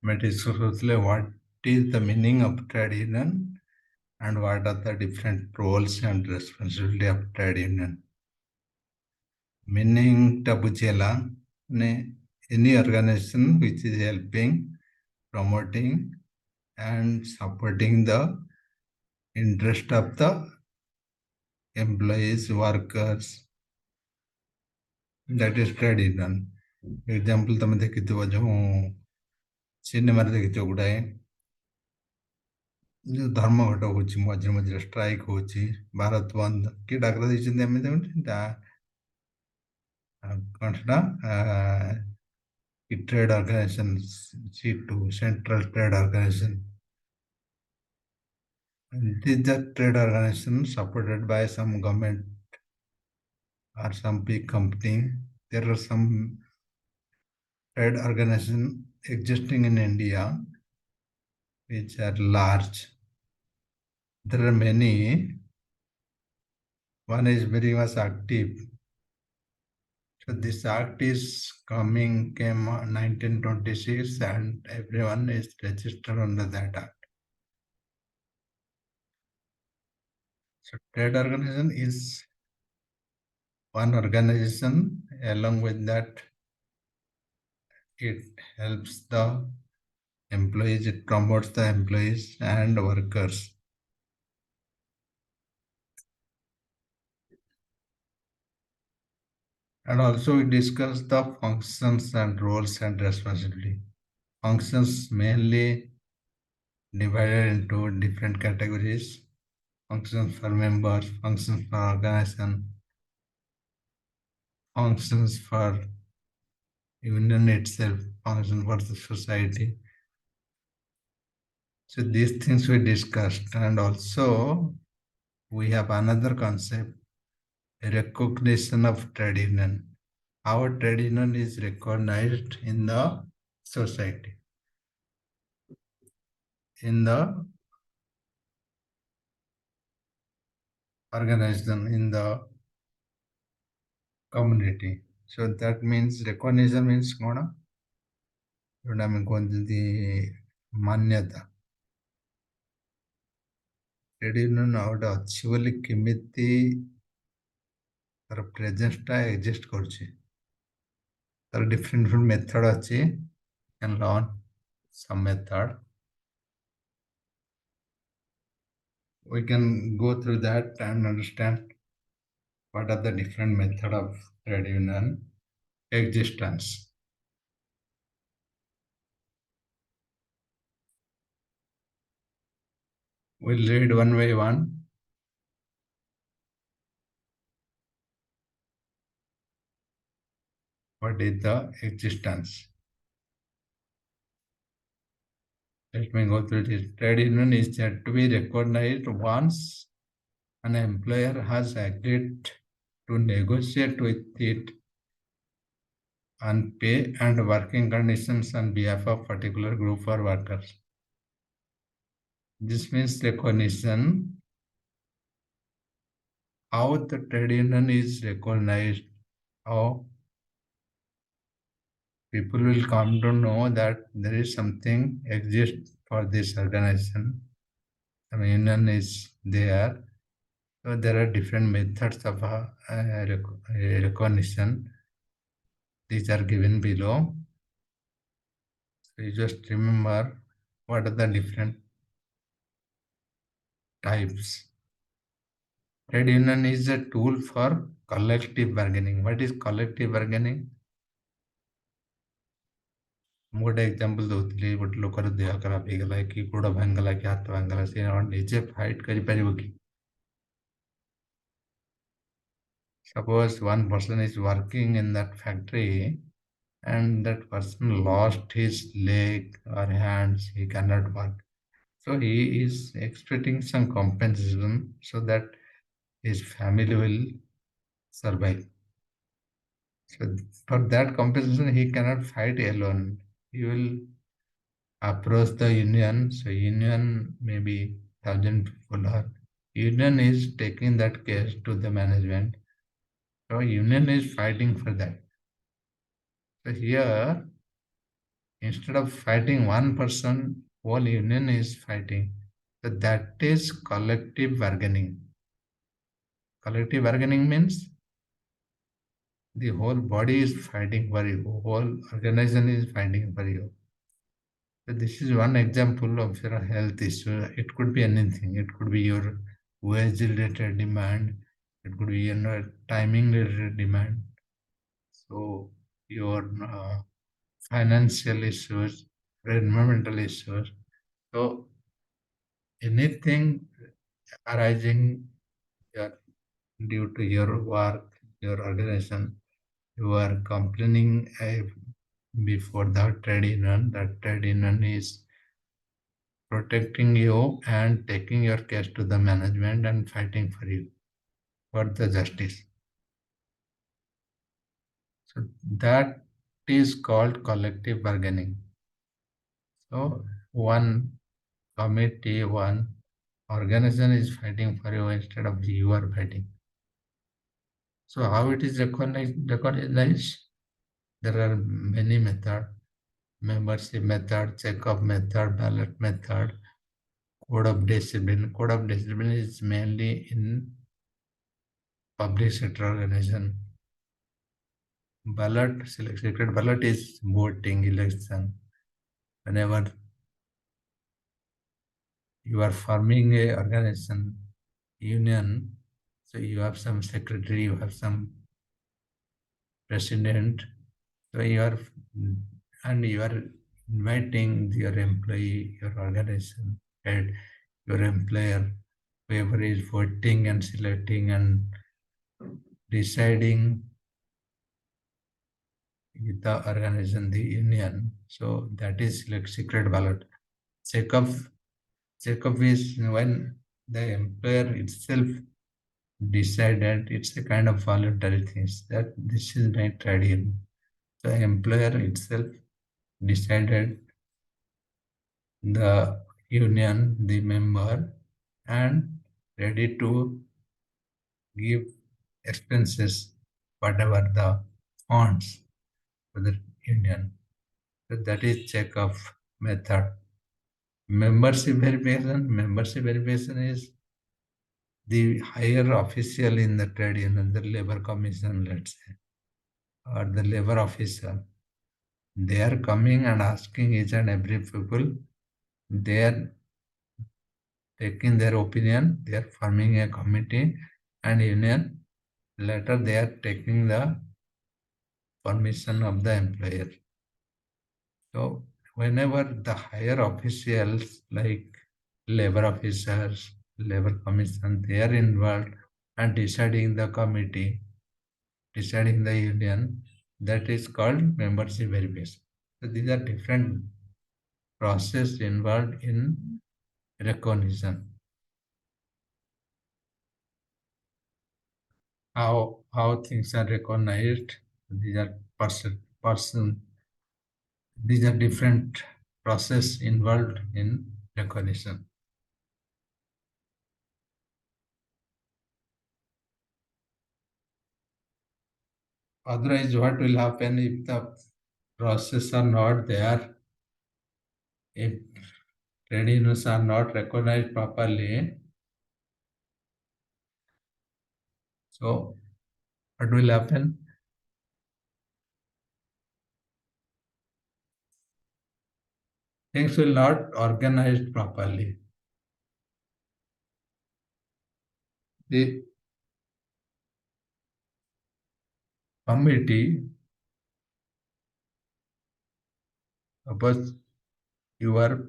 Meticulously, what is the meaning of trade union and what are the different roles and responsibility of trade union? Meaning Tabuchela, any organization which is helping, promoting, and supporting the interest of the employees, workers, that is trade union. Example, ତମେ ଦେଖିଥିବ ଯେଉଁ ସିନେମାରେ ଦେଖିଥିବ ଗୁଡ଼ାଏ ଯେଉଁ ଧର୍ମଘଟ ହେଉଛି ମଝିରେ ମଝିରେ ଷ୍ଟ୍ରାଇକ୍ ହେଉଛି ଭାରତ ବନ୍ଦ କିଏ ଡାକରା ଦେଇଛନ୍ତି ଆମେ କଣ ସେଟା trade organizations, C2, Central Trade Organization. And these are trade organizations supported by some government or some big company. There are some trade organizations existing in India which are large. There are many. One is very much active. So this act is came 1926 and everyone is registered under that act. So trade organization is one organization. Along with that, it helps the employees, it promotes the employees and workers. And also we discuss the functions and roles and responsibility. Functions mainly divided into different categories. Functions for members, functions for organization, functions for union itself, function for the society. So these things we discussed, and also we have another concept, recognition of trade union. Our trade union is recognized in the society, in the organization, in the community. So that means recognition means kona जोटा आम कहते मान्यता trade union गोटे अच्छी बोली केमिति तार प्रेजेंसटा exist करछि तार डिफरेंट डिफरेंट मेथड अच्छी can learn some method we can go through that and understand what are the different method of trade union existence. We'll read one by one. What is the existence? Let me go through this. Trade union is said to be recognized once an employer has agreed to negotiate with it on pay and working conditions on behalf of particular group or workers. This means recognition. How the trade union is recognized, how people will come to know that there is something exists for this organization. The union is there. So there are different methods of recognition. These are given below. So you just remember what are the different types. Trade union is a tool for collective bargaining. What is collective bargaining? ମୁଁ ଗୋଟେ example ଦଉଥିଲି ଗୋଟେ ଲୋକର ଦେହ ଖରାପ ହେଇଗଲା କି ଗୋଡ଼ ଭାଙ୍ଗିଗଲା କି ହାତ ଭାଙ୍ଗିଗଲା ସେ ନିଜେ ଫାଇଟ୍ କରିପାରିବ କି? Suppose one person is working in that factory and that person lost his leg or hands, he cannot work. So he is expecting some compensation so that his family will survive. So for that compensation, he cannot fight alone. He will approach the union. So union maybe 1,000 people or union is taking that case to the management. So union is fighting for that. So here Instead of fighting one person, whole union is fighting. So that is collective bargaining. Collective bargaining means the whole body is fighting for you, whole organization is fighting for you. So this is one example of your health issue. It could be anything. It could be your wage related demand. It could be your timing related demand. So your financial issues, environmental issues. So anything arising your, due to your work, your organization, you are complaining before the trade union. That trade union is protecting you and taking your case to the management and fighting for you for the justice. So that is called collective bargaining. So one committee, one organization is fighting for you instead of you are fighting. So how it is recognized? There are many methods: membership method, check-up method, ballot method, code of discipline. Code of discipline is mainly in public sector organization. Secret ballot is voting election. Whenever you are forming a organization, union, so you have some secretary, you have some president, so you are and you are inviting your employee, your organization head, your employer, whoever is voting and selecting and deciding with the organization, the union. So that is like secret ballot. Check-up Check-up is when the employer itself decided. It's a kind of voluntary things that this is my trade union. The employer itself decided the union, the member, and ready to give expenses, whatever the funds for the union. So that is check-off method. Membership verification is the higher official in the trade union, the labor commission, let's say, or the labor official. They are coming and asking each and every people. They are taking their opinion. They are forming a committee and union. Later, they are taking the permission of the employer. So, whenever the higher officials like labor officers, labor commission, they are involved and deciding the committee, deciding the union, that is called membership verification. So these are different process involved in recognition. How things are recognized. These are person. These are different process involved in recognition. Otherwise, what will happen if the process are not there? If trade unions are not recognized properly, so what will happen? Things will not organized properly. The committee, suppose you are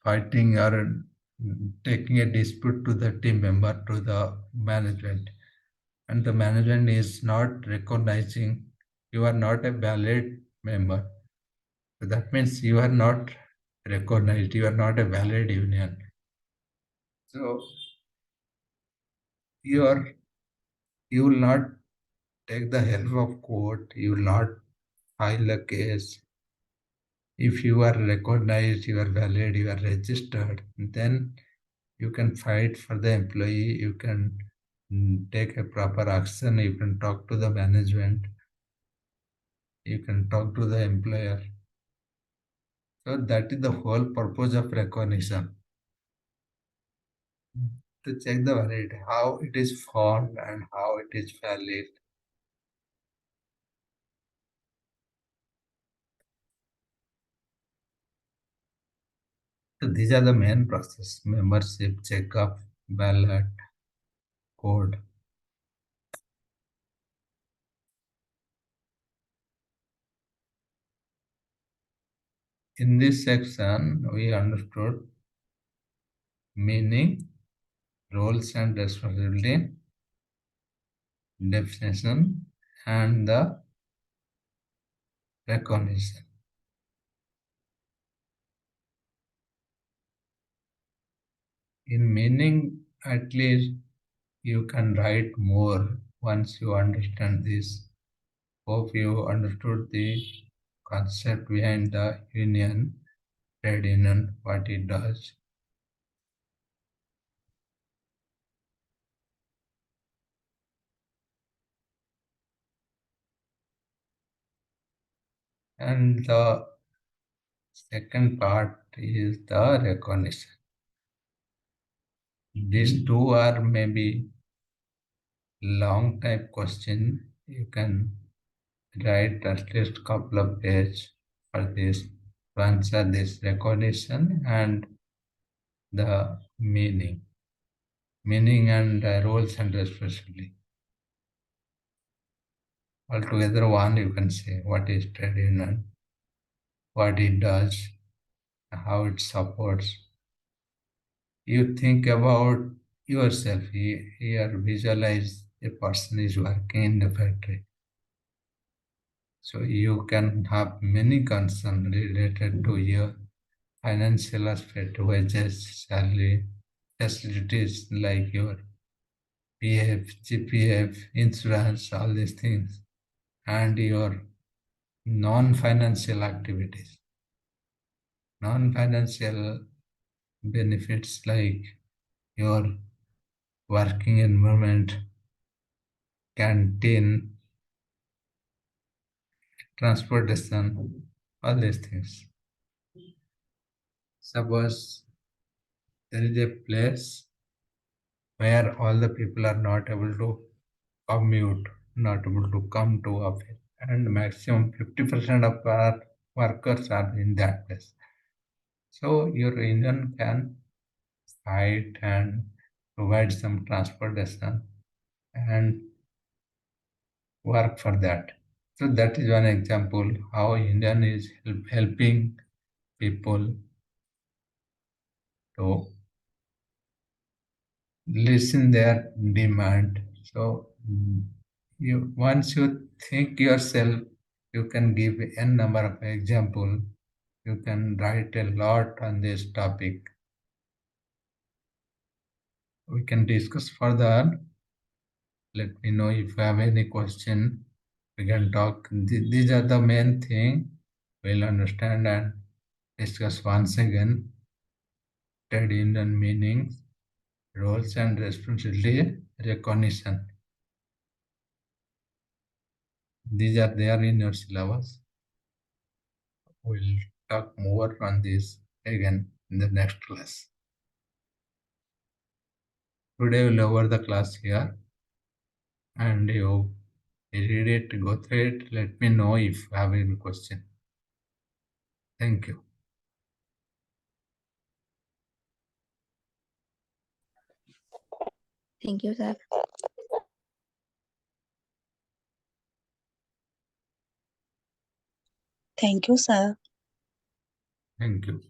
fighting or taking a dispute to the team member, to the management, and the management is not recognizing you are not a valid member. So that means you are not recognized, you are not a valid union. So you are you will not take the help of court, you will not file a case. If you are recognized, you are valid, you are registered, then you can fight for the employee, you can take a proper action, you can talk to the management, you can talk to the employer. So that is the whole purpose of recognition. To check the validity, how it is formed and how it is valid. So these are the main process: membership, checkup, ballot, code. In this section, we understood meaning, roles and responsibility, definition, and the recognition. In meaning, at least you can write more once you understand this. Hope you understood the concept behind the union, trade union, what it does. And the second part is the recognition. These two are maybe long type question. You can write at least couple of pages for this to answer this recognition and the meaning and roles and responsibility. Altogether, one you can say what is trade union, what it does, how it supports. You think about yourself. Here, visualize a person is working in the factory. So you can have many concerns related to your financial aspect, wages, salary, facilities like your PF, GPF, insurance, all these things, and your non-financial activities. Non-financial benefits like your working environment, canteen, transportation, all these things. Suppose there is a place where all the people are not able to commute, not able to come to office, and maximum 50% of our workers are in that place. So your union can fight and provide some transportation and work for that. So that is one example how Indian is helping people to listen their demand. So you once you think yourself, you can give n number of example. You can write a lot on this topic. We can discuss further. Let me know if you have any question. We can talk. These are the main thing. We'll understand and discuss once again. Trade union meanings, roles and responsibility, recognition. These are there in your syllabus. We'll talk more on this again in the next class. Today we'll over the class here and you read it, go through it. Let me know if you have any question. Thank you. Thank you, sir. Thank you, sir. Thank you.